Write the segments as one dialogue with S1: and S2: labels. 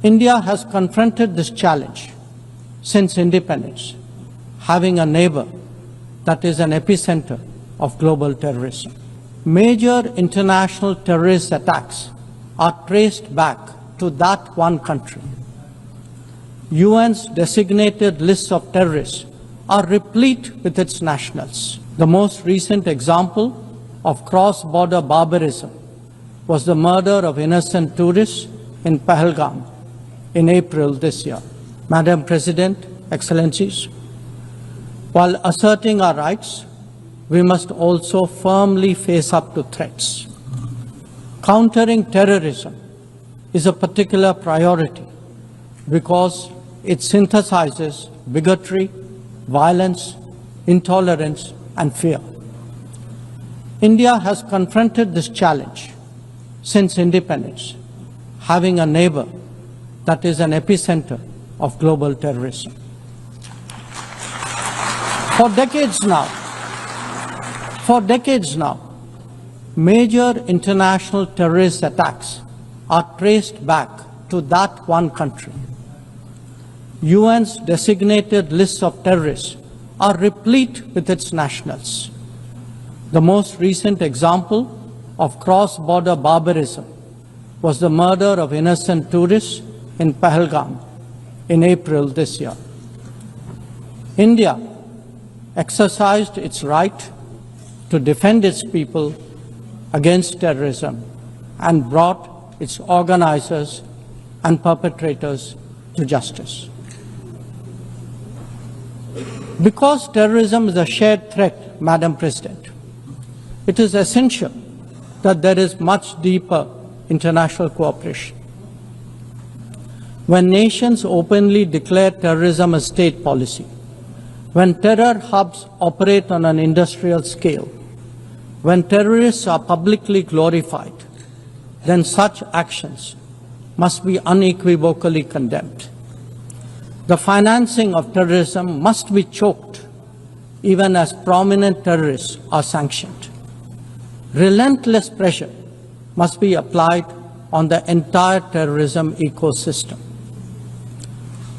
S1: India has confronted this challenge since independence, having a neighbor that is an epicenter of global terrorism. Major international terrorist attacks are traced back to that one country. UN's designated lists of terrorists are replete with its nationals. The most recent example of cross-border barbarism was the murder of innocent tourists in Pahalgam in April this year. Madam President, Excellencies, while asserting our rights, we must also firmly face up to threats. Countering terrorism is a particular priority because it synthesizes bigotry, violence, intolerance, and fear. India has confronted this challenge since independence, having a neighbor that is an epicenter of global terrorism. For decades now, major international terrorist attacks are traced back to that one country. UN's designated lists of terrorists are replete with its nationals. The most recent example of cross-border barbarism was the murder of innocent tourists in Pahalgam in April this year. India exercised its right to defend its people against terrorism and brought its organizers and perpetrators to justice. Because terrorism is a shared threat, Madam President, it is essential that there is much deeper international cooperation. When nations openly declare terrorism a state policy, when terror hubs operate on an industrial scale, when terrorists are publicly glorified, then such actions must be unequivocally condemned. The financing of terrorism must be choked, even as prominent terrorists are sanctioned. Relentless pressure must be applied on the entire terrorism ecosystem.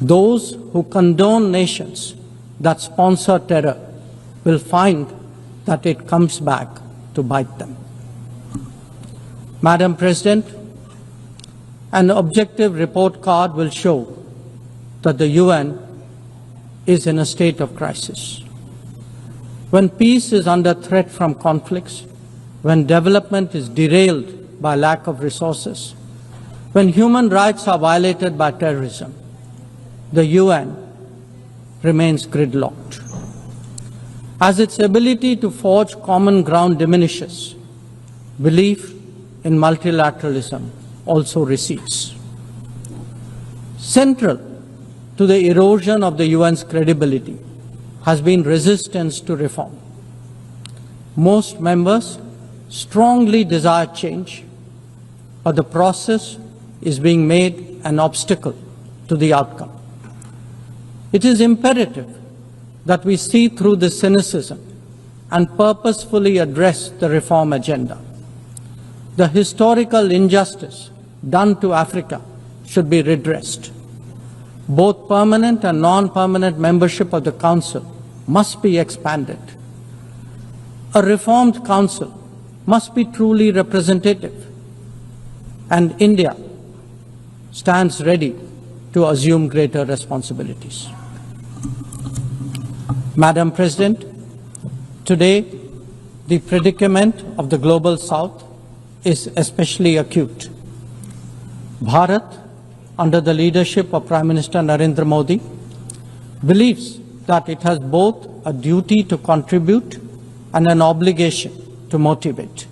S1: Those who condone nations that sponsor terror will find that it comes back to bite them. Madam President, an objective report card will show that the UN is in a state of crisis. When peace is under threat from conflicts, when development is derailed by lack of resources, when human rights are violated by terrorism, the UN remains gridlocked. As its ability to forge common ground diminishes, belief in multilateralism also recedes. Central to the erosion of the UN's credibility has been resistance to reform. Most members strongly desire change, but the process is being made an obstacle to the outcome. It is imperative that we see through this cynicism and purposefully address the reform agenda. The historical injustice done to Africa should be redressed. Both permanent and non-permanent membership of the Council must be expanded. A reformed Council must be truly representative, and India stands ready to assume greater responsibilities. Madam President, today the predicament of the Global South is especially acute. Bharat, under the leadership of Prime Minister Narendra Modi, believes that it has both a duty to contribute and an obligation to motivate.